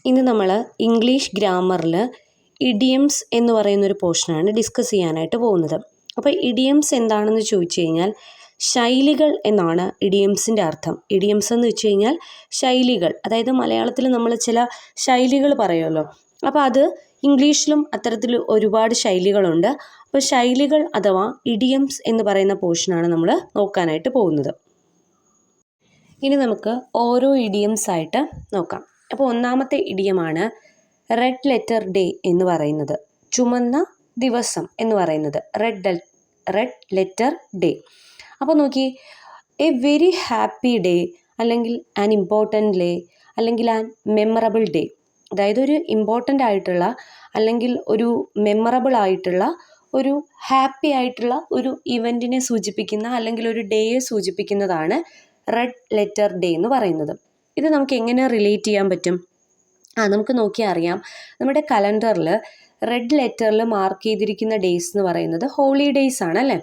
ഇന്ന് നമ്മൾ English ഗ്രാമറിൽ idioms എന്ന് പറയുന്നൊരു പോർഷനാണ് ഡിസ്കസ് ചെയ്യാനായിട്ട് പോകുന്നത്. അപ്പോൾ ഇഡിയംസ് എന്താണെന്ന് ചോദിച്ചു കഴിഞ്ഞാൽ ശൈലികൾ എന്നാണ് ഇഡിയംസിൻ്റെ അർത്ഥം. ഇഡിയംസ് എന്ന് വെച്ച് കഴിഞ്ഞാൽ ശൈലികൾ, അതായത് മലയാളത്തിൽ നമ്മൾ ചില ശൈലികൾ പറയുമല്ലോ, അപ്പോൾ അത് ഇംഗ്ലീഷിലും അത്തരത്തിൽ ഒരുപാട് ശൈലികളുണ്ട്. അപ്പോൾ ശൈലികൾ അഥവാ ഇഡിയംസ് എന്ന് പറയുന്ന പോർഷനാണ് നമ്മൾ നോക്കാനായിട്ട് പോകുന്നത്. ഇനി നമുക്ക് ഓരോ ഇഡിയംസ് ആയിട്ട് നോക്കാം. അപ്പോൾ ഒന്നാമത്തെ ഇഡിയമാണ് റെഡ് ലെറ്റർ ഡേ എന്ന് പറയുന്നത്, ചുമന്ന ദിവസം എന്ന് പറയുന്നത്, റെഡ് ലെറ്റർ ഡേ. അപ്പോൾ നോക്കി, എ വെരി ഹാപ്പി ഡേ, അല്ലെങ്കിൽ ആൻ ഇമ്പോർട്ടൻ്റ് ഡേ, അല്ലെങ്കിൽ ആൻ മെമ്മറബിൾ ഡേ. അതായത് ഒരു ഇമ്പോർട്ടൻ്റ് ആയിട്ടുള്ള അല്ലെങ്കിൽ ഒരു മെമ്മറബിൾ ആയിട്ടുള്ള ഒരു ഹാപ്പി ആയിട്ടുള്ള ഒരു ഇവൻറ്റിനെ സൂചിപ്പിക്കുന്ന അല്ലെങ്കിൽ ഒരു ഡേയെ സൂചിപ്പിക്കുന്നതാണ് റെഡ് ലെറ്റർ ഡേ എന്ന് പറയുന്നത്. ഇത് നമുക്ക് എങ്ങനെ റിലേറ്റ് ചെയ്യാൻ പറ്റും? നമുക്ക് നോക്കിയാൽ അറിയാം, നമ്മുടെ കലണ്ടറിൽ റെഡ് ലെറ്ററിൽ മാർക്ക് ചെയ്തിരിക്കുന്ന ഡേയ്സ് എന്ന് പറയുന്നത് ഹോളിഡേയ്സ് ആണ് അല്ലേ.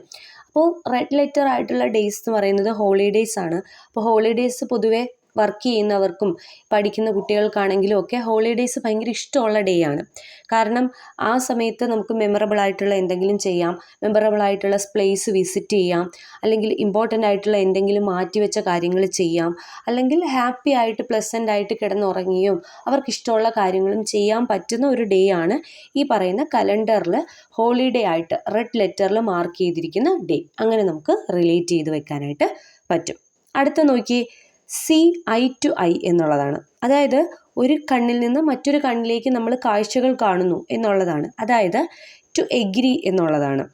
അപ്പോൾ റെഡ് ലെറ്റർ ആയിട്ടുള്ള ഡേയ്സ് എന്ന് പറയുന്നത് ഹോളിഡേയ്സ് ആണ്. അപ്പോൾ ഹോളിഡേയ്സ് പൊതുവേ വർക്ക് ചെയ്യുന്നവർക്കും പഠിക്കുന്ന കുട്ടികൾക്കാണെങ്കിലും ഒക്കെ ഹോളിഡേയ്സ് ഭയങ്കര ഇഷ്ടമുള്ള ഡേ ആണ്. കാരണം ആ സമയത്ത് നമുക്ക് മെമ്മറബിൾ ആയിട്ടുള്ള എന്തെങ്കിലും ചെയ്യാം, മെമ്മറബിൾ ആയിട്ടുള്ള പ്ലേസ് വിസിറ്റ് ചെയ്യാം, അല്ലെങ്കിൽ ഇമ്പോർട്ടൻ്റ് ആയിട്ടുള്ള എന്തെങ്കിലും മാറ്റിവെച്ച കാര്യങ്ങൾ ചെയ്യാം, അല്ലെങ്കിൽ ഹാപ്പി ആയിട്ട് പ്ലസൻ്റ് ആയിട്ട് കിടന്നുറങ്ങിയും അവർക്കിഷ്ടമുള്ള കാര്യങ്ങളും ചെയ്യാൻ പറ്റുന്ന ഒരു ഡേ ആണ് ഈ പറയുന്ന കലണ്ടറിൽ ഹോളിഡേ ആയിട്ട് റെഡ് ലെറ്ററിൽ മാർക്ക് ചെയ്തിരിക്കുന്ന ഡേ. അങ്ങനെ നമുക്ക് റിലേറ്റ് ചെയ്ത് വെക്കാനായിട്ട് പറ്റും. അടുത്ത നോക്കി, സി ഐ ടു ഐ എന്നുള്ളതാണ്. അതായത് ഒരു കണ്ണിൽ നിന്ന് മറ്റൊരു കണ്ണിലേക്ക് നമ്മൾ കാഴ്ചകൾ കാണുന്നു എന്നുള്ളതാണ്. അതായത് ടു എഗ്രി എന്നുള്ളതാണ്.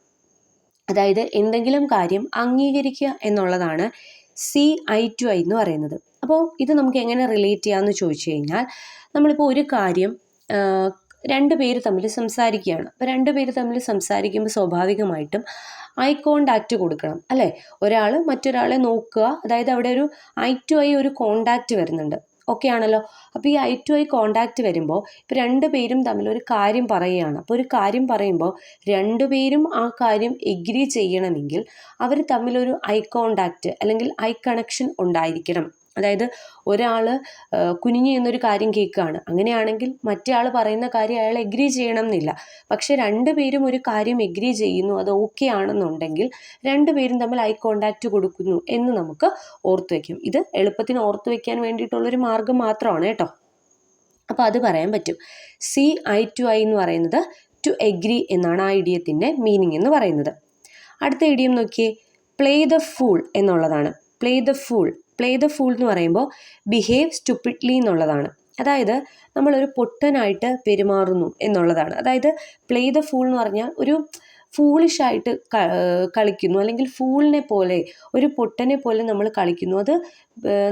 അതായത് എന്തെങ്കിലും കാര്യം അംഗീകരിക്കുക എന്നുള്ളതാണ് സി ഐ ടു ഐ എന്ന് പറയുന്നത്. അപ്പോൾ ഇത് നമുക്ക് എങ്ങനെ റിലേറ്റ് ചെയ്യാമെന്ന് ചോദിച്ചു കഴിഞ്ഞാൽ, നമ്മളിപ്പോൾ ഒരു കാര്യം രണ്ട് പേര് തമ്മിൽ സംസാരിക്കുകയാണ്. അപ്പോൾ രണ്ട് പേര് തമ്മിൽ സംസാരിക്കുമ്പോൾ സ്വാഭാവികമായിട്ടും ഐ കോണ്ടാക്റ്റ് കൊടുക്കണം അല്ലേ. ഒരാൾ മറ്റൊരാളെ നോക്കുക, അതായത് അവിടെ ഒരു ഐ ടു ഐ ഒരു കോണ്ടാക്റ്റ് വരുന്നുണ്ട്. ഓക്കെ ആണല്ലോ. അപ്പോൾ ഈ ഐ ടു ഐ കോണ്ടാക്റ്റ് വരുമ്പോൾ ഇപ്പോൾ രണ്ട് പേരും തമ്മിൽ ഒരു കാര്യം പറയുകയാണ്. അപ്പോൾ ഒരു കാര്യം പറയുമ്പോൾ രണ്ടുപേരും ആ കാര്യം എഗ്രി ചെയ്യണമെങ്കിൽ അവർ തമ്മിലൊരു ഐ കോണ്ടാക്റ്റ് അല്ലെങ്കിൽ ഐ കണക്ഷൻ ഉണ്ടായിരിക്കണം. അതായത് ഒരാൾ കുനിഞ്ഞു എന്നൊരു കാര്യം കേൾക്കുകയാണ്, അങ്ങനെയാണെങ്കിൽ മറ്റേ ആൾ പറയുന്ന കാര്യം അയാൾ എഗ്രി ചെയ്യണം എന്നില്ല. പക്ഷെ രണ്ടുപേരും ഒരു കാര്യം എഗ്രി ചെയ്യുന്നു, അത് ഓക്കെ ആണെന്നുണ്ടെങ്കിൽ രണ്ടുപേരും തമ്മിൽ ഐ കോണ്ടാക്റ്റ് കൊടുക്കുന്നു എന്ന് നമുക്ക് ഓർത്തു വയ്ക്കും. ഇത് എളുപ്പത്തിന് ഓർത്തു വയ്ക്കാൻ വേണ്ടിയിട്ടുള്ളൊരു മാർഗം മാത്രമാണ് കേട്ടോ. അപ്പോൾ അത് പറയാൻ പറ്റും. സി ഐ ടു ഐ എന്ന് പറയുന്നത് ടു എഗ്രി എന്നാണ് ആ ഇഡിയത്തിൻ്റെ മീനിങ് എന്ന് പറയുന്നത്. അടുത്ത ഇഡിയം നോക്കിയേ, പ്ലേ ദ ഫൂൾ എന്നുള്ളതാണ്. പ്ലേ ദ ഫൂൾ എന്ന് പറയുമ്പോൾ ബിഹേവ് സ്റ്റുപ്പിഡ്ലി എന്നുള്ളതാണ്. അതായത് നമ്മളൊരു പൊട്ടനായിട്ട് പെരുമാറുന്നു എന്നുള്ളതാണ്. അതായത് പ്ലേ ദ ഫൂൾ എന്ന് പറഞ്ഞാൽ ഒരു ഫൂളിഷായിട്ട് കളിക്കുന്നു, അല്ലെങ്കിൽ ഫൂളിനെ പോലെ ഒരു പൊട്ടനെ പോലെ നമ്മൾ കളിക്കുന്നു. അത്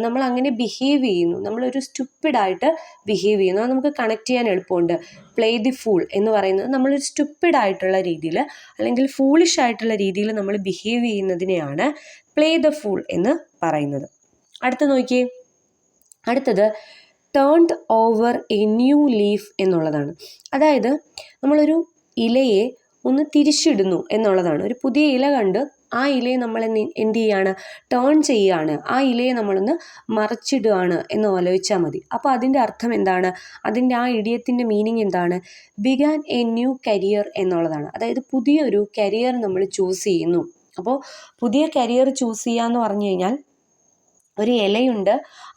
നമ്മൾ അങ്ങനെ ബിഹേവ് ചെയ്യുന്നു, നമ്മളൊരു സ്റ്റുപ്പിഡായിട്ട് ബിഹേവ് ചെയ്യുന്നു. അത് നമുക്ക് കണക്ട് ചെയ്യാൻ എളുപ്പമുണ്ട്. പ്ലേ ദി ഫൂൾ എന്ന് പറയുന്നത് നമ്മളൊരു സ്റ്റുപ്പിഡായിട്ടുള്ള രീതിയിൽ അല്ലെങ്കിൽ ഫൂളിഷ് ആയിട്ടുള്ള രീതിയിൽ നമ്മൾ ബിഹേവ് ചെയ്യുന്നതിനെയാണ് പ്ലേ ദ ഫൂൾ എന്ന് പറയുന്നത്. അടുത്ത നോക്കിയേ, അടുത്തത് turned over a new leaf എന്നുള്ളതാണ്. അതായത് നമ്മളൊരു ഇലയെ ഒന്ന് തിരിച്ചിടുന്നു എന്നുള്ളതാണ്. ഒരു പുതിയ ഇല കണ്ട് ആ ഇലയെ നമ്മൾ എന്ത് ചെയ്യാണ്, ടേൺ ചെയ്യുകയാണ്, ആ ഇലയെ നമ്മളൊന്ന് മറിച്ചിടുകയാണ് എന്ന് ആലോചിച്ചാൽ മതി. അപ്പോൾ അതിൻ്റെ അർത്ഥം എന്താണ്, അതിൻ്റെ ആ ഇഡിയത്തിൻ്റെ മീനിങ് എന്താണ്, ബിഗാൻ എ ന്യൂ കരിയർ എന്നുള്ളതാണ്. അതായത് പുതിയൊരു കരിയർ നമ്മൾ ചൂസ് ചെയ്യുന്നു. അപ്പോൾ പുതിയ കരിയർ ചൂസ് ചെയ്യുക എന്ന് പറഞ്ഞു കഴിഞ്ഞാൽ, ഒരു ഇലയുണ്ട്,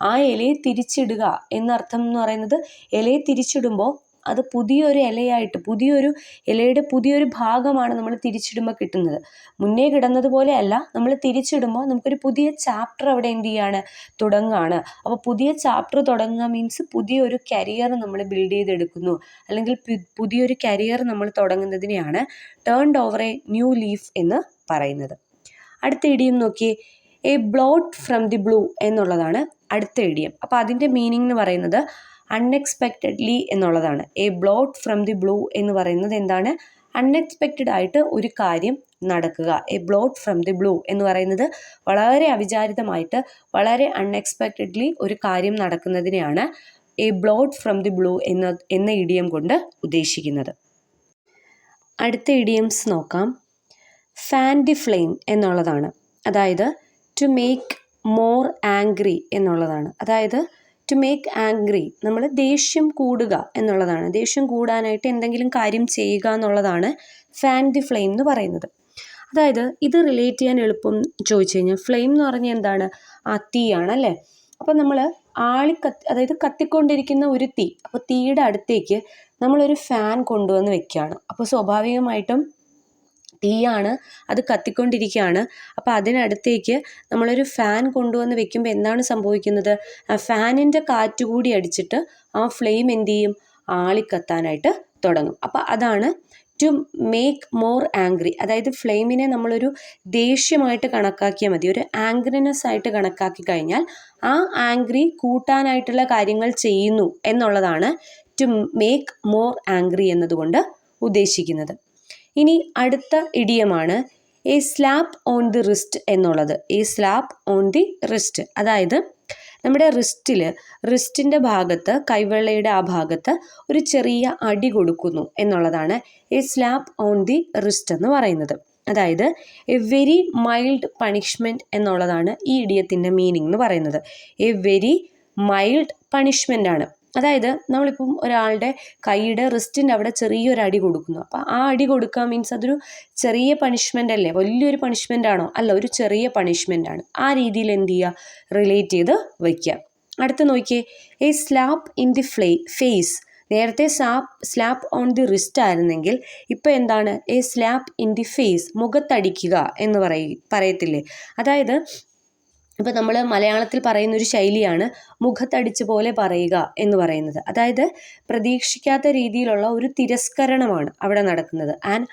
ആ ഇലയെ തിരിച്ചിടുക എന്നർത്ഥം എന്ന് പറയുന്നത്, ഇലയെ തിരിച്ചിടുമ്പോൾ അത് പുതിയൊരു ഇലയായിട്ട് പുതിയൊരു ഇലയുടെ പുതിയൊരു ഭാഗമാണ് നമ്മൾ തിരിച്ചിടുമ്പോൾ കിട്ടുന്നത്. മുന്നേ കിടന്നതുപോലെ അല്ല, നമ്മൾ തിരിച്ചിടുമ്പോൾ നമുക്കൊരു പുതിയ ചാപ്റ്റർ അവിടെ എന്ത് ചെയ്യാണ്, തുടങ്ങുകയാണ്. അപ്പോൾ പുതിയ ചാപ്റ്റർ തുടങ്ങുക മീൻസ് പുതിയൊരു കരിയർ നമ്മൾ ബിൽഡ് ചെയ്തെടുക്കുന്നു, അല്ലെങ്കിൽ പുതിയൊരു കരിയർ നമ്മൾ തുടങ്ങുന്നതിനെയാണ് turned over a new leaf എന്ന് പറയുന്നത്. അടുത്ത ഇഡിയം നോക്കിയേ, a blot from the blue എന്നുള്ളതാണ് അടുത്ത ഇഡിയം. അപ്പോൾ അതിൻ്റെ മീനിങ് എന്ന് പറയുന്നത് അൺഎക്സ്പെക്റ്റഡ്ലി എന്നുള്ളതാണ്. A blot from the blue എന്ന് പറയുന്നത് എന്താണ്, അൺഎക്സ്പെക്റ്റഡ് ആയിട്ട് ഒരു കാര്യം നടക്കുക. A blot from the blue എന്ന് പറയുന്നത് വളരെ അവിചാരിതമായിട്ട് വളരെ അൺഎക്സ്പെക്റ്റഡ്ലി ഒരു കാര്യം നടക്കുന്നതിനെയാണ് a blot from the blue എന്ന ഇഡിയം കൊണ്ട് ഉദ്ദേശിക്കുന്നത്. അടുത്ത ഇഡിയംസ് നോക്കാം. ഫാൻ ദി ഫ്ലെയിം എന്നുള്ളതാണ്. അതായത് ടു മേക്ക് മോർ ആംഗ്രി എന്നുള്ളതാണ്. അതായത് ടു മേക്ക് ആംഗ്രി, നമ്മൾ ദേഷ്യം കൂടുക എന്നുള്ളതാണ്. ദേഷ്യം കൂടാനായിട്ട് എന്തെങ്കിലും കാര്യം ചെയ്യുക എന്നുള്ളതാണ് ഫാൻ ദി ഫ്ലെയിം എന്ന് പറയുന്നത്. അതായത് ഇത് റിലേറ്റ് ചെയ്യാൻ എളുപ്പം ചോദിച്ചു കഴിഞ്ഞാൽ, ഫ്ലെയിം എന്ന് പറഞ്ഞാൽ എന്താണ്? ആ തീയാണ് അല്ലേ. അപ്പോൾ നമ്മൾ അതായത് കത്തിക്കൊണ്ടിരിക്കുന്ന ഒരു തീ, അപ്പോൾ തീയുടെ അടുത്തേക്ക് നമ്മളൊരു ഫാൻ കൊണ്ടുവന്ന് വെക്കുകയാണ്. അപ്പോൾ സ്വാഭാവികമായിട്ടും തീയാണ്, അത് കത്തിക്കൊണ്ടിരിക്കുകയാണ്. അപ്പോൾ അതിനടുത്തേക്ക് നമ്മളൊരു ഫാൻ കൊണ്ടുവന്ന് വെക്കുമ്പോൾ എന്താണ് സംഭവിക്കുന്നത്? ആ ഫാനിൻ്റെ കാറ്റുകൂടി അടിച്ചിട്ട് ആ ഫ്ലെയിം എന്ത് ചെയ്യും? ആളിക്കത്താനായിട്ട് തുടങ്ങും. അപ്പോൾ അതാണ് ടു മേക്ക് മോർ ആംഗ്രി. അതായത് ഫ്ലെയിമിനെ നമ്മളൊരു ദേഷ്യമായിട്ട് കണക്കാക്കിയാൽ മതി, ഒരു ആംഗ്രിനെസ് ആയിട്ട് കണക്കാക്കി കഴിഞ്ഞാൽ ആ ആംഗ്രി കൂട്ടാനായിട്ടുള്ള കാര്യങ്ങൾ ചെയ്യുന്നു എന്നുള്ളതാണ് ടു മേക്ക് മോർ ആംഗ്രി എന്നതുകൊണ്ട് ഉദ്ദേശിക്കുന്നത്. ഇനി അടുത്ത ഇഡിയമാണ് a slap on the wrist എന്നുള്ളത്. A slap on the wrist, അതായത് നമ്മുടെ റിസ്റ്റിൻ്റെ ഭാഗത്ത്, കൈവെള്ളയുടെ ആ ഭാഗത്ത് ഒരു ചെറിയ അടി കൊടുക്കുന്നു എന്നുള്ളതാണ് A slap on the wrist എന്ന് പറയുന്നത്. അതായത് എ വെരി മൈൽഡ് പണിഷ്മെൻറ്റ് എന്നുള്ളതാണ് ഈ ഇഡിയത്തിൻ്റെ മീനിങ് എന്ന് പറയുന്നത്. എ വെരി മൈൽഡ് പണിഷ്മെൻ്റ് ആണ്. അതായത് നമ്മളിപ്പം ഒരാളുടെ കൈയുടെ റിസ്റ്റിൻ്റെ അവിടെ ചെറിയൊരു അടി കൊടുക്കുന്നു. അപ്പോൾ ആ അടി കൊടുക്കുക മീൻസ് അതൊരു ചെറിയ പണിഷ്മെൻ്റ് അല്ലേ? വലിയൊരു പണിഷ്മെൻ്റ് ആണോ? അല്ല, ഒരു ചെറിയ പണിഷ്മെൻ്റ് ആണ്. ആ രീതിയിൽ എന്ത് ചെയ്യുക? റിലേറ്റ് ചെയ്ത് വയ്ക്കുക. അടുത്ത് നോക്കിയേ, a slap in the face. നേരത്തെ സ്ലാപ്പ് ഓൺ ദി റിസ്റ്റ് ആയിരുന്നെങ്കിൽ ഇപ്പോൾ എന്താണ്? A slap in the face, മുഖത്തടിക്കുക എന്ന് പറയത്തില്ലേ? അതായത് ഇപ്പോൾ നമ്മൾ മലയാളത്തിൽ പറയുന്നൊരു ശൈലിയാണ് മുഖത്തടിച്ച് പോലെ പറയുക എന്ന് പറയുന്നത്. അതായത് പ്രതീക്ഷിക്കാത്ത രീതിയിലുള്ള ഒരു തിരസ്കരണമാണ് അവിടെ നടക്കുന്നത്. ആൻഡ്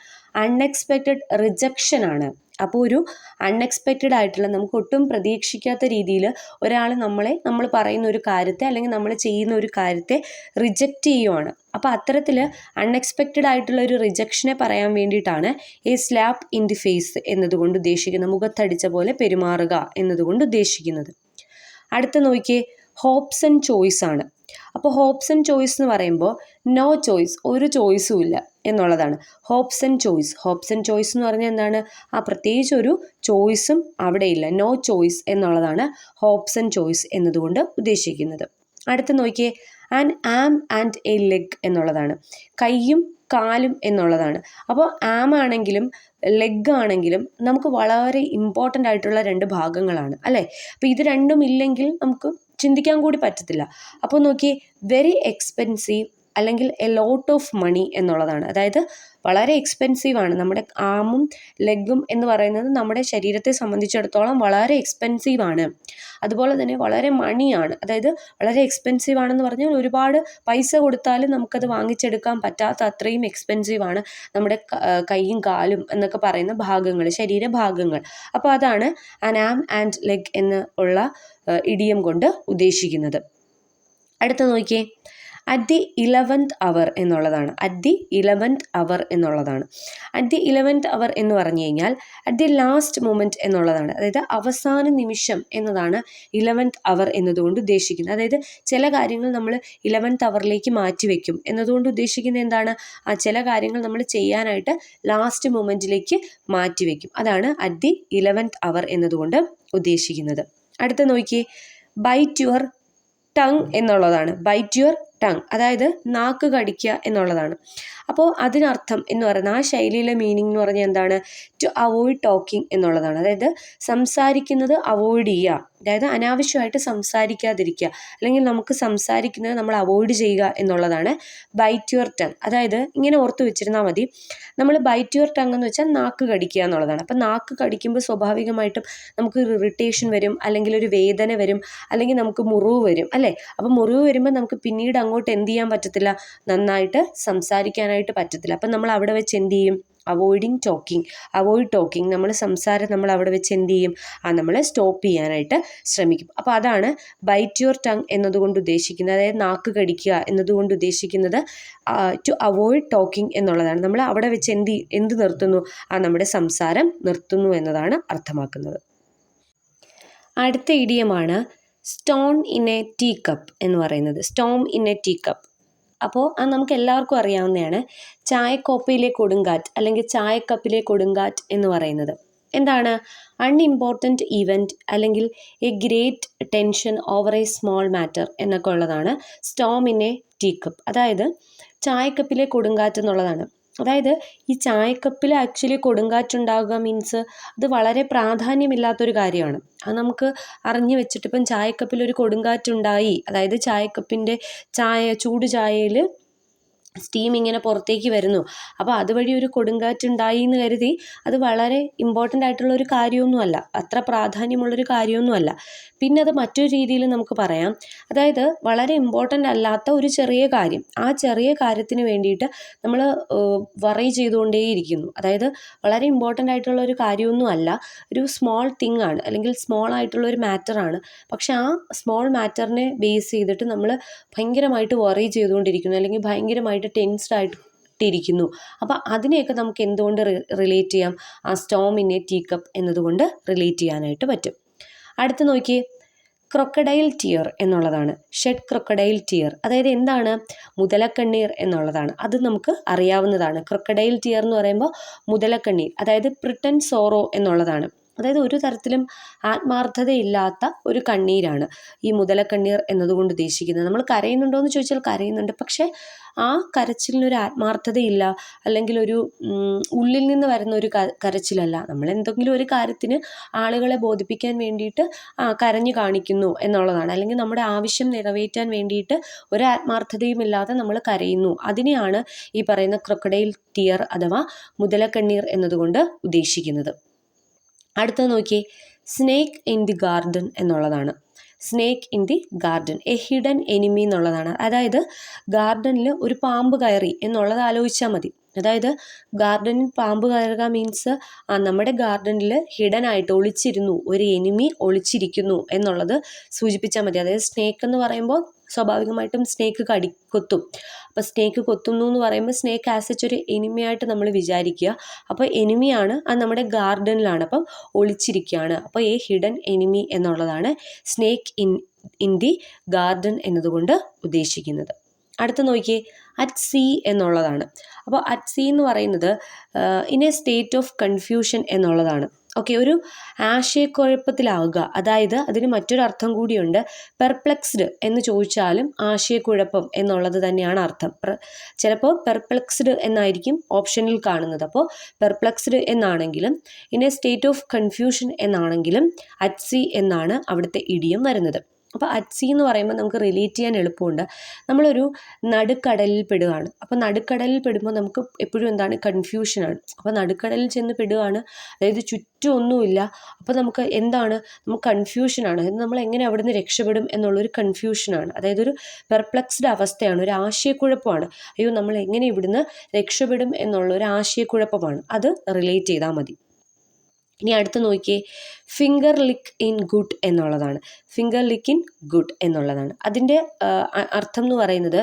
അൺഎക്സ്പെക്റ്റഡ് റിജക്ഷനാണ്. അപ്പോൾ ഒരു അൺഎക്സ്പെക്റ്റഡ് ആയിട്ടുള്ള, നമുക്ക് ഒട്ടും പ്രതീക്ഷിക്കാത്ത രീതിയിൽ ഒരാൾ നമ്മൾ പറയുന്ന ഒരു കാര്യത്തെ അല്ലെങ്കിൽ നമ്മൾ ചെയ്യുന്ന ഒരു കാര്യത്തെ റിജക്റ്റ് ചെയ്യുവാണ്. അപ്പോൾ അത്തരത്തിൽ അൺഎക്സ്പെക്റ്റഡ് ആയിട്ടുള്ള ഒരു റിജക്ഷനെ പറയാൻ വേണ്ടിയിട്ടാണ് ഈ സ്ലാപ്പ് ഇൻ ദി ഫേസ് എന്നതുകൊണ്ട് ഉദ്ദേശിക്കുന്നത്, മുഖത്തടിച്ച പോലെ പെരുമാറുക എന്നതുകൊണ്ട് ഉദ്ദേശിക്കുന്നത്. അടുത്ത നോക്കിയേ, ഹോപ്സ് ആൻഡ് ചോയ്സ് ആണ്. അപ്പോൾ ഹോപ്സ് ആൻഡ് ചോയ്സ് എന്ന് പറയുമ്പോൾ നോ ചോയ്സ്, ഒരു ചോയ്സും ഇല്ല എന്നുള്ളതാണ് hops and choice. Hops and choice എന്ന് പറഞ്ഞാൽ എന്താണ്? ആ പ്രത്യേകിച്ച് ഒരു ചോയ്സും അവിടെ ഇല്ല, നോ ചോയ്സ് എന്നുള്ളതാണ് ഹോപ്സ് ആൻഡ് ചോയ്സ് എന്നതുകൊണ്ട് ഉദ്ദേശിക്കുന്നത്. അടുത്ത് നോക്കിയേ, ആൻഡ് എ ലെഗ് എന്നുള്ളതാണ്, കൈയും കാലും എന്നുള്ളതാണ്. അപ്പോൾ ആണെങ്കിലും ലെഗ് ആണെങ്കിലും നമുക്ക് വളരെ ഇമ്പോർട്ടൻ്റ് ആയിട്ടുള്ള രണ്ട് ഭാഗങ്ങളാണ് അല്ലേ. അപ്പോൾ ഇത് രണ്ടും ഇല്ലെങ്കിൽ നമുക്ക് ചിന്തിക്കാൻ കൂടി പറ്റത്തില്ല. അപ്പോൾ നോക്കിയേ, വെരി എക്സ്പെൻസീവ് അല്ലെങ്കിൽ എ ലോട്ട് ഓഫ് മണി എന്നുള്ളതാണ്. അതായത് വളരെ എക്സ്പെൻസീവാണ്. നമ്മുടെ ആമും ലെഗും എന്ന് പറയുന്നത് നമ്മുടെ ശരീരത്തെ സംബന്ധിച്ചിടത്തോളം വളരെ എക്സ്പെൻസീവാണ്. അതുപോലെ തന്നെ വളരെ മണിയാണ്. അതായത് വളരെ എക്സ്പെൻസീവ് ആണെന്ന് പറഞ്ഞാൽ ഒരുപാട് പൈസ കൊടുത്താലും നമുക്കത് വാങ്ങിച്ചെടുക്കാൻ പറ്റാത്ത അത്രയും എക്സ്പെൻസീവാണ് നമ്മുടെ കൈയും കാലും എന്നൊക്കെ പറയുന്ന ഭാഗങ്ങൾ, ശരീരഭാഗങ്ങൾ. അപ്പോൾ അതാണ് ആം ആൻഡ് ലെഗ് എന്ന് ഉള്ള ഇഡിയം കൊണ്ട് ഉദ്ദേശിക്കുന്നത്. അടുത്ത നോക്കിയേ, അറ്റ് ദി 11th അവർ എന്നുള്ളതാണ്. അറ്റ് ദി 11th അവർ എന്നുള്ളതാണ്. അറ്റ് ദി 11th അവർ എന്ന് പറഞ്ഞു കഴിഞ്ഞാൽ അറ്റ് ദി ലാസ്റ്റ് മൊമെൻറ്റ് എന്നുള്ളതാണ്. അതായത് അവസാന നിമിഷം എന്നതാണ് 11th അവർ എന്നതുകൊണ്ട് ഉദ്ദേശിക്കുന്നത്. അതായത് ചില കാര്യങ്ങൾ നമ്മൾ 11th അവറിലേക്ക് മാറ്റി വയ്ക്കും എന്നതുകൊണ്ട് ഉദ്ദേശിക്കുന്നത് എന്താണ്? ആ ചില കാര്യങ്ങൾ നമ്മൾ ചെയ്യാനായിട്ട് ലാസ്റ്റ് മൊമെൻറ്റിലേക്ക് മാറ്റി വയ്ക്കും. അതാണ് അറ്റ് ദി 11th അവർ എന്നതുകൊണ്ട് ഉദ്ദേശിക്കുന്നത്. അടുത്ത നോക്കിയേ, ബൈറ്റ് യുവർ ടങ് എന്നുള്ളതാണ്. ബൈറ്റ് യുവർ ടങ്, അതായത് നാക്ക് കടിക്കുക എന്നുള്ളതാണ്. അപ്പോൾ അതിനർത്ഥം എന്ന് പറയുന്നത്, ആ ശൈലിയിലെ മീനിങ് എന്ന് പറഞ്ഞാൽ എന്താണ്? ടു അവോയ്ഡ് ടോക്കിംഗ് എന്നുള്ളതാണ്. അതായത് സംസാരിക്കുന്നത് അവോയ്ഡ് ചെയ്യുക, അതായത് അനാവശ്യമായിട്ട് സംസാരിക്കാതിരിക്കുക, അല്ലെങ്കിൽ നമുക്ക് സംസാരിക്കുന്നത് നമ്മൾ അവോയ്ഡ് ചെയ്യുക എന്നുള്ളതാണ് ബൈറ്റ് യുവർ ടങ്. അതായത് ഇങ്ങനെ ഓർത്ത് വെച്ചിരുന്നാൽ മതി, നമ്മൾ ബൈറ്റ് യുവർ ടങ് എന്ന് വെച്ചാൽ നാക്ക് കടിക്കുക എന്നുള്ളതാണ്. അപ്പം നാക്ക് കടിക്കുമ്പോൾ സ്വാഭാവികമായിട്ടും നമുക്ക് ഇറിറ്റേഷൻ വരും, അല്ലെങ്കിൽ ഒരു വേദന വരും, അല്ലെങ്കിൽ നമുക്ക് മുറിവ് വരും അല്ലേ. അപ്പം മുറിവ് വരുമ്പോൾ നമുക്ക് പിന്നീട് അങ്ങോട്ട് എന്ത് ചെയ്യാൻ പറ്റത്തില്ല? നന്നായിട്ട് സംസാരിക്കാനായിട്ട് പറ്റത്തില്ല. അപ്പം നമ്മൾ അവിടെ വെച്ച് എന്ത് ചെയ്യും? അവോയ്ഡ് ടോക്കിംഗ്, നമ്മൾ സംസാരം നമ്മൾ അവിടെ വെച്ച് എന്ത് ചെയ്യും? നമ്മൾ സ്റ്റോപ്പ് ചെയ്യാനായിട്ട് ശ്രമിക്കും. അപ്പോൾ അതാണ് ബൈറ്റ് യുവർ ടങ് എന്നതുകൊണ്ട് ഉദ്ദേശിക്കുന്നത്. അതായത് നാക്ക് കടിക്കുക എന്നതുകൊണ്ട് ഉദ്ദേശിക്കുന്നത് ടു അവോയ്ഡ് ടോക്കിംഗ് എന്നുള്ളതാണ്. നമ്മൾ അവിടെ വെച്ച് എന്ത് നിർത്തുന്നു? നമ്മുടെ സംസാരം നിർത്തുന്നു എന്നതാണ് അർത്ഥമാക്കുന്നത്. അടുത്ത ഇഡിയമാണ് stone in a tea cup എന്ന് പറയുന്നത്. Storm in a tea cup, അപ്പോൾ അത് നമുക്ക് എല്ലാവർക്കും അറിയാവുന്നതാണ്. ചായക്കോപ്പയിലെ കൊടുങ്കാറ്റ് അല്ലെങ്കിൽ ചായക്കപ്പിലെ കൊടുങ്കാറ്റ് എന്ന് പറയുന്നത്. എന്താണ് അൺഇമ്പോർട്ടൻറ്റ് ഈവൻറ്റ് അല്ലെങ്കിൽ a great tension over a small matter എന്നൊക്കെ ഉള്ളതാണ് storm in a tea cup. അതായത് ചായക്കപ്പിലെ കൊടുങ്കാറ്റ് എന്നുള്ളതാണ്. അതായത് ഈ ചായക്കപ്പിൽ ആക്ച്വലി കൊടുങ്കാറ്റുണ്ടാകുക മീൻസ് അത് വളരെ പ്രാധാന്യമില്ലാത്തൊരു കാര്യമാണ്. അത് നമുക്ക് അറിഞ്ഞു വെച്ചിട്ട് ഇപ്പം ചായക്കപ്പിൽ ഒരു കൊടുങ്കാറ്റുണ്ടായി, അതായത് ചായക്കപ്പിൻ്റെ ചൂട് ചായയിൽ സ്റ്റീം ഇങ്ങനെ പുറത്തേക്ക് വരുന്നു, അപ്പോൾ അതുവഴി ഒരു കൊടുങ്കാറ്റുണ്ടായി എന്ന് കരുതി അത് വളരെ ഇമ്പോർട്ടൻ്റ് ആയിട്ടുള്ള ഒരു കാര്യമൊന്നുമല്ല, അത്ര പ്രാധാന്യമുള്ളൊരു കാര്യമൊന്നുമല്ല. പിന്നെ അത് മറ്റൊരു രീതിയിൽ നമുക്ക് പറയാം, അതായത് വളരെ ഇമ്പോർട്ടൻ്റ് അല്ലാത്ത ഒരു ചെറിയ കാര്യം, ആ ചെറിയ കാര്യത്തിന് വേണ്ടിയിട്ട് നമ്മൾ വറി ചെയ്തുകൊണ്ടേയിരിക്കുന്നു. അതായത് വളരെ ഇമ്പോർട്ടൻ്റ് ആയിട്ടുള്ള ഒരു കാര്യമൊന്നും അല്ല, ഒരു സ്മോൾ തിങ് ആണ് അല്ലെങ്കിൽ സ്മോൾ ആയിട്ടുള്ള ഒരു മാറ്ററാണ്. പക്ഷെ ആ സ്മോൾ മാറ്ററിനെ ബേസ് ചെയ്തിട്ട് നമ്മൾ ഭയങ്കരമായിട്ട് വറി ചെയ്തുകൊണ്ടിരിക്കുന്നു അല്ലെങ്കിൽ ഭയങ്കരമായിട്ട് ടെൻസ്ഡ് ആയിട്ടിരിക്കുന്നു. അപ്പോൾ അതിനെയൊക്കെ നമുക്ക് എന്തുകൊണ്ട് റിലേറ്റ് ചെയ്യാം? ആ storm in a tea cup എന്നതുകൊണ്ട് റിലേറ്റ് ചെയ്യാനായിട്ട് പറ്റും. അടുത്ത് നോക്കിയേ, ക്രൊക്കഡൈൽ ടിയർ എന്നുള്ളതാണ്. ഷെഡ് ക്രൊക്കഡൈൽ ടിയർ, അതായത് എന്താണ്? മുതലക്കണ്ണീർ എന്നുള്ളതാണ്. അത് നമുക്ക് അറിയാവുന്നതാണ്. ക്രൊക്കഡൈൽ ടിയർ എന്ന് പറയുമ്പോൾ മുതലക്കണ്ണീർ, അതായത് പ്രിട്ടൻ സോറോ എന്നുള്ളതാണ്. അതായത് ഒരു തരത്തിലും ആത്മാർത്ഥതയില്ലാത്ത ഒരു കണ്ണീരാണ് ഈ മുതലക്കണ്ണീർ എന്നതുകൊണ്ട് ഉദ്ദേശിക്കുന്നത്. നമ്മൾ കരയുന്നുണ്ടോ എന്ന് ചോദിച്ചാൽ കരയുന്നുണ്ട്, പക്ഷേ ആ കരച്ചിലിനൊരു ആത്മാർത്ഥതയില്ല, അല്ലെങ്കിൽ ഒരു ഉള്ളിൽ നിന്ന് വരുന്ന ഒരു കരച്ചിലല്ല. നമ്മൾ എന്തെങ്കിലും ഒരു കാര്യത്തിന് ആളുകളെ ബോധിപ്പിക്കാൻ വേണ്ടിയിട്ട് കരഞ്ഞു കാണിക്കുന്നു എന്നുള്ളതാണ്, അല്ലെങ്കിൽ നമ്മുടെ ആവശ്യം നിറവേറ്റാൻ വേണ്ടിയിട്ട് ഒരു ആത്മാർത്ഥതയും ഇല്ലാതെ നമ്മൾ കരയുന്നു. അതിനെയാണ് ഈ പറയുന്ന ക്രൊക്കഡൈൽ ടിയർ അഥവാ മുതലക്കണ്ണീർ എന്നതുകൊണ്ട് ഉദ്ദേശിക്കുന്നത്. അടുത്തത് നോക്കി, സ്നേക്ക് ഇൻ ദി ഗാർഡൻ എന്നുള്ളതാണ്. Snake in the garden, A hidden enemy എന്നുള്ളതാണ്. അതായത് ഗാർഡനിൽ ഒരു പാമ്പ് കയറി എന്നുള്ളത് ആലോചിച്ചാൽ മതി. അതായത് ഗാർഡനിൽ പാമ്പ് കയറുക മീൻസ് നമ്മുടെ ഗാർഡനിൽ ഹിഡൻ ആയിട്ട് ഒളിച്ചിരുന്നു, ഒരു എനിമി ഒളിച്ചിരിക്കുന്നു എന്നുള്ളത് സൂചിപ്പിച്ചാൽ മതി. അതായത് സ്നേക്ക് എന്ന് പറയുമ്പോൾ സ്വാഭാവികമായിട്ടും സ്നേക്ക് കൊത്തും. അപ്പോൾ സ്നേക്ക് കൊത്തുന്നു എന്ന് പറയുമ്പോൾ സ്നേക്ക് ആസ് ഒരു എനിമിയായിട്ട് നമ്മൾ വിചാരിക്കുക. അപ്പോൾ എനിമിയാണ്, അത് നമ്മുടെ ഗാർഡനിലാണ്, അപ്പം ഒളിച്ചിരിക്കുകയാണ്. അപ്പോൾ എ ഹിഡൻ എനിമി എന്നുള്ളതാണ് സ്നേക്ക് ഇൻ ദി ഗാർഡൻ എന്നതുകൊണ്ട് ഉദ്ദേശിക്കുന്നത്. അടുത്ത നോക്കിയേ, അറ്റ് സീ എന്നുള്ളതാണ്. അപ്പോൾ അറ്റ് സീ എന്ന് പറയുന്നത് in a state of confusion എന്നുള്ളതാണ്. ഓക്കെ, ഒരു ആശയക്കുഴപ്പത്തിലാവുക, അതായത് അതിന് മറ്റൊരർത്ഥം കൂടിയുണ്ട്. പെർപ്ലെക്സ്ഡ് എന്ന് ചോദിച്ചാലും ആശയക്കുഴപ്പം എന്നുള്ളത് തന്നെയാണ് അർത്ഥം. ചിലപ്പോൾ പെർപ്ലെക്സ്ഡ് എന്നായിരിക്കും ഓപ്ഷനിൽ കാണുന്നത്. അപ്പോൾ പെർപ്ലെക്സ്ഡ് എന്നാണെങ്കിലും in a state of confusion എന്നാണെങ്കിലും അറ്റ് സീ എന്നാണ് അവിടുത്തെ ഇഡിയം വരുന്നത്. അപ്പോൾ അറ്റ് സീ എന്ന് പറയുമ്പോൾ നമുക്ക് റിലേറ്റ് ചെയ്യാൻ എളുപ്പമുണ്ട്. നമ്മളൊരു നടുക്കടലിൽ പെടുകയാണ്. അപ്പോൾ നടുക്കടലിൽ പെടുമ്പോൾ നമുക്ക് എപ്പോഴും എന്താണ്? കൺഫ്യൂഷനാണ്. അപ്പോൾ നടുക്കടലിൽ ചെന്ന് പെടുകയാണ്, അതായത് ചുറ്റും ഒന്നുമില്ല. അപ്പോൾ നമുക്ക് എന്താണ്? നമുക്ക് കൺഫ്യൂഷനാണ്. അത് നമ്മൾ എങ്ങനെ അവിടെ നിന്ന് രക്ഷപ്പെടും എന്നുള്ളൊരു കൺഫ്യൂഷനാണ്. അതായത് ഒരു പെർപ്ലെക്സ്ഡ് അവസ്ഥയാണ്, ഒരു ആശയക്കുഴപ്പമാണ്. അയ്യോ, നമ്മൾ എങ്ങനെ ഇവിടുന്ന് രക്ഷപ്പെടും എന്നുള്ളൊരു ആശയക്കുഴപ്പമാണ്. അത് റിലേറ്റ് ചെയ്താൽ മതി. ഇനി അടുത്ത് നോക്കിയേ, ഫിംഗർ ലിക്ക് ഇൻ ഗുഡ് എന്നുള്ളതാണ്. ഫിംഗർ ലിക്ക് ഇൻ ഗുഡ് എന്നുള്ളതാണ്. അതിൻ്റെ അർത്ഥം എന്ന് പറയുന്നത്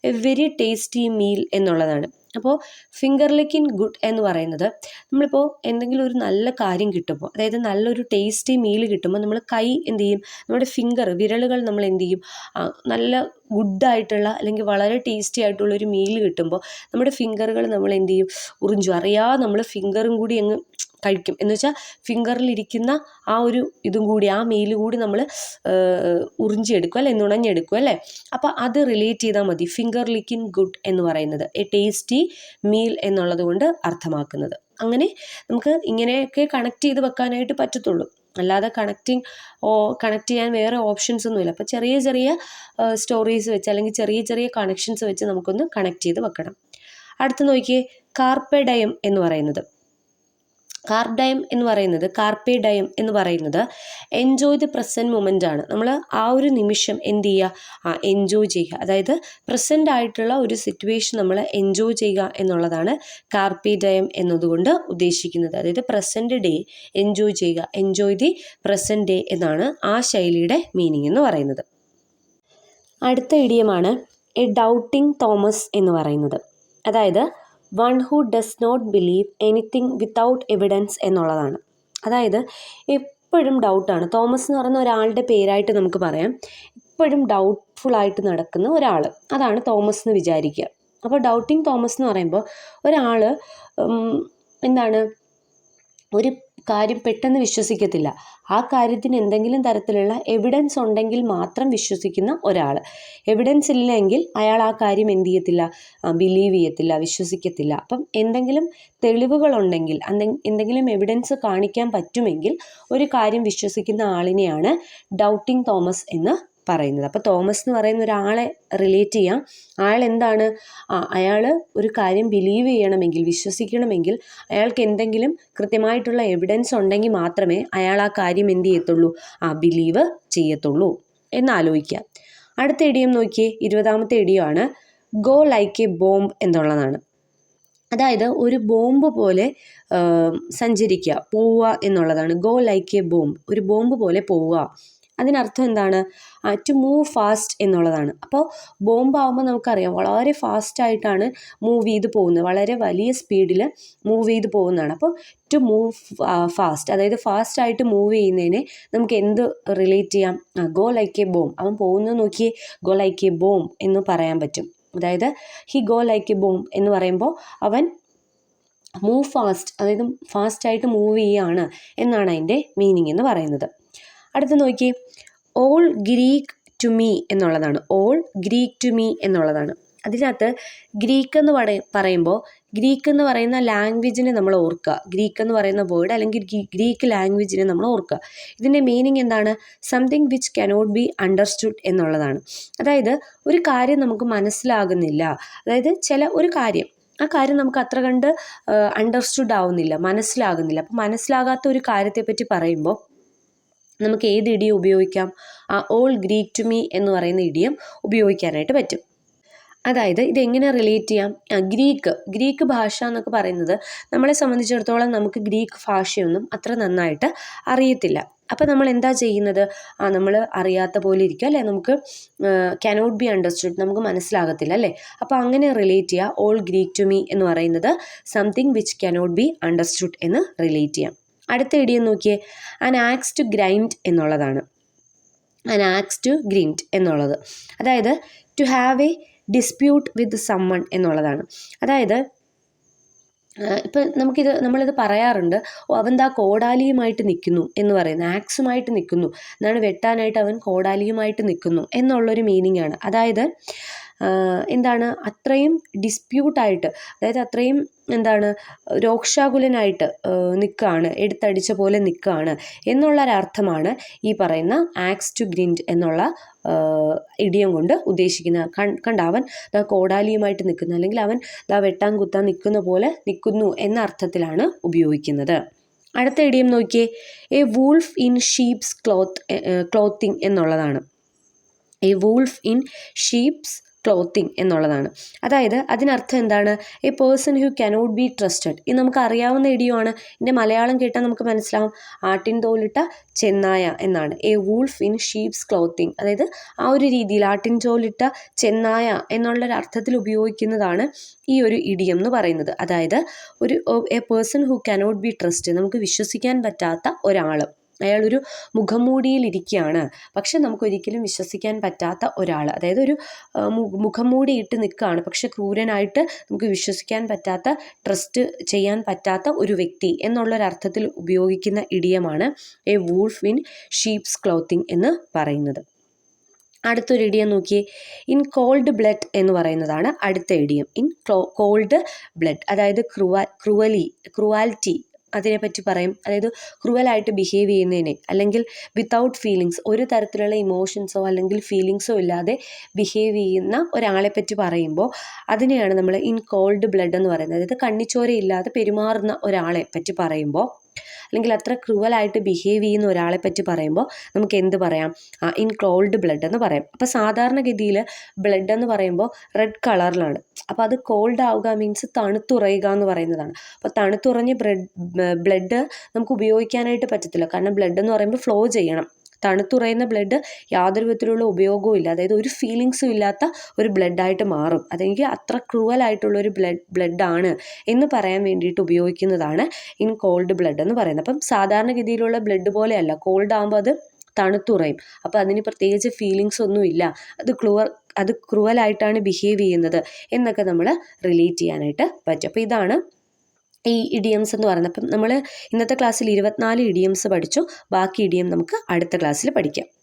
എ വെരി ടേസ്റ്റി മീൽ എന്നുള്ളതാണ്. അപ്പോൾ ഫിംഗർ ലിക്ക് ഇൻ ഗുഡ് എന്ന് പറയുന്നത് നമ്മളിപ്പോൾ എന്തെങ്കിലും ഒരു നല്ല കാര്യം കിട്ടുമ്പോൾ, അതായത് നല്ലൊരു ടേസ്റ്റി മീൽ കിട്ടുമ്പോൾ നമ്മൾ കൈ എന്ത് ചെയ്യും? നമ്മുടെ വിരലുകൾ നമ്മൾ എന്ത് ചെയ്യും? നല്ല ഗുഡായിട്ടുള്ള അല്ലെങ്കിൽ വളരെ ടേസ്റ്റി ആയിട്ടുള്ളൊരു മീൽ കിട്ടുമ്പോൾ നമ്മുടെ ഫിംഗറുകൾ നമ്മൾ എന്ത് ചെയ്യും? ഉറിഞ്ചും. അറിയാതെ നമ്മൾ ഫിംഗറും കൂടി അങ്ങ് കഴിക്കും. എന്ന് വെച്ചാൽ ഫിംഗറിലിരിക്കുന്ന ആ ഒരു ഇതും കൂടി, ആ മീൽ കൂടി നമ്മൾ ഉറിഞ്ചിയെടുക്കും അല്ലേ, നുണഞ്ഞെടുക്കും അല്ലേ. അപ്പോൾ അത് റിലേറ്റ് ചെയ്താൽ മതി. ഫിംഗർ ലിക്ക് ഇൻ ഗുഡ് എന്ന് പറയുന്നത് എ ടേസ്റ്റി മീൽ എന്നുള്ളത് കൊണ്ട് അർത്ഥമാക്കുന്നത്. അങ്ങനെ നമുക്ക് ഇങ്ങനെയൊക്കെ കണക്ട് ചെയ്ത് വെക്കാനായിട്ട് പറ്റത്തുള്ളൂ, അല്ലാതെ കണക്ട് ചെയ്യാൻ വേറെ ഓപ്ഷൻസ് ഒന്നുമില്ല. അപ്പോൾ ചെറിയ ചെറിയ സ്റ്റോറീസ് വെച്ച് അല്ലെങ്കിൽ ചെറിയ ചെറിയ കണക്ഷൻസ് വെച്ച് നമുക്കൊന്ന് കണക്ട് ചെയ്ത് വെക്കണം. അടുത്ത് നോക്കിയേ, കാർപ്പെ ഡയം എന്ന് പറയുന്നത്. കാർപ്പെ ഡയം എന്ന് പറയുന്നത് എൻജോയ് ദി പ്രസൻറ്റ് മൊമെൻ്റ് ആണ്. നമ്മൾ ആ ഒരു നിമിഷം എന്ത് ചെയ്യുക? എൻജോയ് ചെയ്യുക. അതായത് പ്രസൻ്റ് ആയിട്ടുള്ള ഒരു സിറ്റുവേഷൻ നമ്മൾ എൻജോയ് ചെയ്യുക എന്നുള്ളതാണ് കാർപ്പെ ഡയം എന്നതുകൊണ്ട് ഉദ്ദേശിക്കുന്നത്. അതായത് പ്രസൻറ്റ് ഡേ എൻജോയ് ചെയ്യുക, എൻജോയ് ദി പ്രസൻറ്റ് ഡേ എന്നാണ് ആ ശൈലിയുടെ മീനിങ് എന്ന് പറയുന്നത്. അടുത്ത ഇഡിയമാണ് എ ഡൗട്ടിങ് തോമസ് എന്ന് പറയുന്നത്. അതായത് one who does not believe anything without evidence എന്നുള്ളതാണ്. അതായത് എപ്പോഴും ഡൗട്ടാണ്. തോമസ് എന്ന് പറയുന്ന ഒരാളുടെ പേരായിട്ട് നമുക്ക് പറയാം. എപ്പോഴും ഡൗട്ട്ഫുള്ളായിട്ട് നടക്കുന്ന ഒരാൾ, അതാണ് തോമസ് എന്ന് വിചാരിക്കുക. അപ്പോൾ ഡൗട്ടിങ് തോമസ് എന്ന് പറയുമ്പോൾ ഒരാൾ എന്താണ്? ഒരു കാര്യം പെട്ടെന്ന് വിശ്വസിക്കത്തില്ല. ആ കാര്യത്തിന് എന്തെങ്കിലും തരത്തിലുള്ള എവിഡൻസ് ഉണ്ടെങ്കിൽ മാത്രം വിശ്വസിക്കുന്ന ഒരാൾ. എവിഡൻസ് ഇല്ലെങ്കിൽ അയാൾ ആ കാര്യം എന്ത് ചെയ്യത്തില്ല, ബിലീവ് ചെയ്യത്തില്ല, വിശ്വസിക്കത്തില്ല. അപ്പം എന്തെങ്കിലും തെളിവുകളുണ്ടെങ്കിൽ, എന്തെങ്കിലും എവിഡൻസ് കാണിക്കാൻ പറ്റുമെങ്കിൽ ഒരു കാര്യം വിശ്വസിക്കുന്ന ആളിനെയാണ് ഡൗട്ടിങ് തോമസ് എന്ന് പറയുന്നത്. അപ്പോൾ തോമസ് എന്ന് പറയുന്ന ഒരാളെ റിലേറ്റ് ചെയ്യാം. അയാൾ എന്താണ്, അയാൾ ഒരു കാര്യം ബിലീവ് ചെയ്യണമെങ്കിൽ, വിശ്വസിക്കണമെങ്കിൽ അയാൾക്ക് എന്തെങ്കിലും കൃത്യമായിട്ടുള്ള എവിഡൻസ് ഉണ്ടെങ്കിൽ മാത്രമേ അയാൾ ആ കാര്യം എന്ത് ചെയ്യത്തുള്ളൂ, ബിലീവ് ചെയ്യത്തുള്ളൂ എന്നാലോചിക്കുക. അടുത്ത ഇഡിയം നോക്കിയേ, 20ാമത്തെ ഇഡിയമാണ് ഗോ ലൈക്ക് എ ബോംബ് എന്നുള്ളതാണ്. അതായത് ഒരു ബോംബ് പോലെ സഞ്ചരിക്കുക, പോവുക എന്നുള്ളതാണ്. ഗോ ലൈക്ക് എ ബോംബ്, ഒരു ബോംബ് പോലെ പോവുക. അതിനർത്ഥം എന്താണ്, ടു മൂവ് ഫാസ്റ്റ് എന്നുള്ളതാണ്. അപ്പോൾ ബോംബാകുമ്പോൾ നമുക്കറിയാം വളരെ ഫാസ്റ്റായിട്ടാണ് മൂവ് ചെയ്ത് പോകുന്നത്, വളരെ വലിയ സ്പീഡിൽ മൂവ് ചെയ്ത് പോകുന്നതാണ്. അപ്പോൾ ടു മൂവ് ഫാസ്റ്റ്, അതായത് ഫാസ്റ്റായിട്ട് മൂവ് ചെയ്യുന്നതിനെ നമുക്ക് എന്ത് റിലേറ്റ് ചെയ്യാം, ഗോ ലൈക്ക് എ ബോംബ്. അവൻ പോകുന്നത് നോക്കിയേ, ഗോ ലൈക്ക് എ ബോംബ് എന്ന് പറയാൻ പറ്റും. അതായത് he go like A bomb എന്ന് പറയുമ്പോൾ അവൻ മൂവ് ഫാസ്റ്റ്, അതായത് ഫാസ്റ്റായിട്ട് മൂവ് ചെയ്യുകയാണ് എന്നാണ് അതിൻ്റെ മീനിങ് എന്ന് പറയുന്നത്. അടുത്ത് നോക്കി, ഓൾ ഗ്രീക്ക് ടു മീ എന്നുള്ളതാണ്. ഓൾ ഗ്രീക്ക് ടു മീ എന്നുള്ളതാണ്. അതിനകത്ത് ഗ്രീക്ക് എന്ന് പറയുമ്പോൾ ഗ്രീക്ക് എന്ന് പറയുന്ന ലാംഗ്വേജിനെ നമ്മൾ ഓർക്കുക. ഗ്രീക്ക് എന്ന് പറയുന്ന വേർഡ് അല്ലെങ്കിൽ ഗ്രീക്ക് ലാംഗ്വേജിനെ നമ്മൾ ഓർക്കുക. ഇതിൻ്റെ മീനിങ് എന്താണ്, something which cannot be understood എന്നുള്ളതാണ്. അതായത് ഒരു കാര്യം നമുക്ക് മനസ്സിലാകുന്നില്ല, അതായത് ഒരു കാര്യം, ആ കാര്യം നമുക്ക് അത്ര കണ്ട് അണ്ടർസ്റ്റുഡ് ആവുന്നില്ല, മനസ്സിലാകുന്നില്ല. അപ്പോൾ മനസ്സിലാകാത്ത ഒരു കാര്യത്തെപ്പറ്റി പറയുമ്പോൾ നമുക്ക് ഏത് ഇഡിയം ഉപയോഗിക്കാം, ഓൾ ഗ്രീക്ക് ടു മീ എന്ന് പറയുന്ന ഇഡിയം ഉപയോഗിക്കാനായിട്ട് പറ്റും. അതായത് ഇതെങ്ങനെ റിലേറ്റ് ചെയ്യാം, ഗ്രീക്ക് ഭാഷ എന്നൊക്കെ പറയുന്നത് നമ്മളെ സംബന്ധിച്ചിടത്തോളം നമുക്ക് ഗ്രീക്ക് ഭാഷയൊന്നും അത്ര നന്നായിട്ട് അറിയത്തില്ല. അപ്പോൾ നമ്മൾ എന്താ ചെയ്യുന്നത്, നമ്മൾ അറിയാത്ത പോലെ ഇരിക്കുക, അല്ലേ, നമുക്ക് കനോട്ട് ബി അണ്ടർസ്റ്റുഡ്, നമുക്ക് മനസ്സിലാകത്തില്ല, അല്ലേ. അപ്പോൾ അങ്ങനെ റിലേറ്റ് ചെയ്യുക. ഓൾ ഗ്രീക്ക് ടു മീ എന്ന് പറയുന്നത് something which cannot be understood എന്ന് റിലേറ്റ് ചെയ്യാം. അടുത്ത ഇഡിയം നോക്കിയേ, ആൻ ആക്സ് ടു ഗ്രൈൻഡ് എന്നുള്ളതാണ്. ആൻ ആക്സ് ടു ഗ്രൈൻഡ് എന്നുള്ളത് അതായത് to have a dispute with someone എന്നുള്ളതാണ്. അതായത് ഇപ്പം നമ്മളിത് പറയാറുണ്ട്, അവൻ ദാ കോടാലിയുമായിട്ട് നിൽക്കുന്നു എന്ന് പറയുന്നത്, ആക്സുമായിട്ട് നിൽക്കുന്നു എന്നാണ്, വെട്ടാനായിട്ട് അവൻ കോടാലിയുമായിട്ട് നിൽക്കുന്നു എന്നുള്ളൊരു മീനിങ് ആണ്. അതായത് എന്താണ്, അത്രയും ഡിസ്പ്യൂട്ടായിട്ട്, അതായത് അത്രയും എന്താണ്, രോക്ഷാകുലനായിട്ട് നിൽക്കുകയാണ്, എടുത്തടിച്ച പോലെ നിൽക്കുകയാണ് എന്നുള്ളൊരർത്ഥമാണ് ഈ പറയുന്ന ആക്സ് ടു ഗ്രൈൻഡ് എന്നുള്ള ഇഡിയം കൊണ്ട് ഉദ്ദേശിക്കുന്നത്. അവൻ ദാ കോടാലിയുമായിട്ട് നിൽക്കുന്നു, അല്ലെങ്കിൽ അവൻ ദാ വെട്ടാൻ കുത്താൻ നിൽക്കുന്ന പോലെ നിൽക്കുന്നു എന്ന അർത്ഥത്തിലാണ് ഉപയോഗിക്കുന്നത്. അടുത്ത ഇഡിയം നോക്കിയേ, a wolf in sheep's clothing എന്നുള്ളതാണ്. A wolf in sheep's clothing എന്നുള്ളതാണ്. അതായത് അതിനർത്ഥം എന്താണ്, a person who cannot be trusted. ഇത് നമുക്ക് അറിയാവുന്ന ഇഡിയമാണ്. ഇതിൻ്റെ മലയാളം കേട്ടാൽ നമുക്ക് മനസ്സിലാവും, ആട്ടിൻ തോലിട്ട ചെന്നായ എന്നാണ്. A wolf in sheep's clothing, അതായത് ആ ഒരു രീതിയിൽ ആട്ടിൻ തോലിട്ട ചെന്നായ എന്നുള്ളൊരർത്ഥത്തിൽ ഉപയോഗിക്കുന്നതാണ് ഈ ഒരു ഇഡിയം എന്ന് പറയുന്നത്. അതായത് A person who cannot be trusted, നമുക്ക് വിശ്വസിക്കാൻ പറ്റാത്ത ഒരാൾ, അയാളൊരു മുഖംമൂടിയിലിരിക്കുകയാണ്, പക്ഷെ നമുക്കൊരിക്കലും വിശ്വസിക്കാൻ പറ്റാത്ത ഒരാൾ, അതായത് ഒരു മുഖംമൂടി ഇട്ട് നിൽക്കുകയാണ്, പക്ഷെ ക്രൂരനായിട്ട് നമുക്ക് വിശ്വസിക്കാൻ പറ്റാത്ത, ട്രസ്റ്റ് ചെയ്യാൻ പറ്റാത്ത ഒരു വ്യക്തി എന്നുള്ളൊരർത്ഥത്തിൽ ഉപയോഗിക്കുന്ന ഇഡിയമാണ് a wolf in sheep's clothing എന്ന് പറയുന്നത്. അടുത്തൊരു ഇഡിയം നോക്കിയേ, ഇൻ കോൾഡ് ബ്ലഡ് എന്ന് പറയുന്നതാണ് അടുത്ത ഇഡിയം. ഇൻ കോൾഡ് ബ്ലഡ്, അതായത് ക്രുവാലിറ്റി അതിനെപ്പറ്റി പറയും. അതായത് ക്രൂവലായിട്ട് ബിഹേവ് ചെയ്യുന്നതിനെ, അല്ലെങ്കിൽ വിത്തൗട്ട് ഫീലിങ്സ്, ഒരു തരത്തിലുള്ള ഇമോഷൻസോ അല്ലെങ്കിൽ ഫീലിങ്സോ ഇല്ലാതെ ബിഹേവ് ചെയ്യുന്ന ഒരാളെ പറ്റി പറയുമ്പോൾ അതിനെയാണ് നമ്മൾ ഇൻ കോൾഡ് ബ്ലഡ് എന്ന് പറയുന്നത്. അതായത് കണ്ണിച്ചോരയില്ലാതെ പെരുമാറുന്ന ഒരാളെ പറ്റി പറയുമ്പോൾ, അല്ലെങ്കിൽ അത്ര ക്രൂവലായിട്ട് ബിഹേവ് ചെയ്യുന്ന ഒരാളെ പറ്റി പറയുമ്പോൾ നമുക്ക് എന്ത് പറയാം, ഇൻ കോൾഡ് ബ്ലഡ് എന്ന് പറയാം. അപ്പോൾ സാധാരണഗതിയിൽ ബ്ലഡ് എന്ന് പറയുമ്പോൾ റെഡ് കളറിലാണ്. അപ്പോൾ അത് കോൾഡ് ആവുക മീൻസ് തണുത്തുറയുക എന്ന് പറയുന്നതാണ്. അപ്പോൾ തണുത്തുറഞ്ഞ ബ്ലഡ് നമുക്ക് ഉപയോഗിക്കാനായിട്ട് പറ്റത്തില്ല, കാരണം ബ്ലഡ് എന്ന് പറയുമ്പോൾ ഫ്ലോ ചെയ്യണം. തണുത്തുറയുന്ന ബ്ലഡ് യാതൊരു വിധത്തിലുള്ള ഉപയോഗവും ഇല്ല, അതായത് ഒരു ഫീലിങ്സും ഇല്ലാത്ത ഒരു ബ്ലഡായിട്ട് മാറും. അതെങ്കിൽ അത്ര ക്രൂവലായിട്ടുള്ളൊരു ബ്ലഡാണ് എന്ന് പറയാൻ വേണ്ടിയിട്ട് ഉപയോഗിക്കുന്നതാണ് ഇൻ കോൾഡ് ബ്ലഡ് എന്ന് പറയുന്നത്. അപ്പം സാധാരണഗതിയിലുള്ള ബ്ലഡ് പോലെയല്ല, കോൾഡ് ആകുമ്പോൾ അത് തണുത്തുറയും, അപ്പോൾ അതിന് പ്രത്യേകിച്ച് ഫീലിങ്സ് ഒന്നും ഇല്ല, അത് ക്രൂവലായിട്ടാണ് ബിഹേവ് ചെയ്യുന്നത് എന്നൊക്കെ നമ്മൾ റിലേറ്റ് ചെയ്യാനായിട്ട് പറ്റും. അപ്പോൾ ഇതാണ് ഈ ഇഡിയംസ് എന്ന് പറയുന്നത്. അപ്പം നമ്മൾ ഇന്നത്തെ ക്ലാസ്സിൽ 24 ഇഡിയംസ് പഠിച്ചു. ബാക്കി ഇഡിയം നമുക്ക് അടുത്ത ക്ലാസ്സിൽ പഠിക്കാം.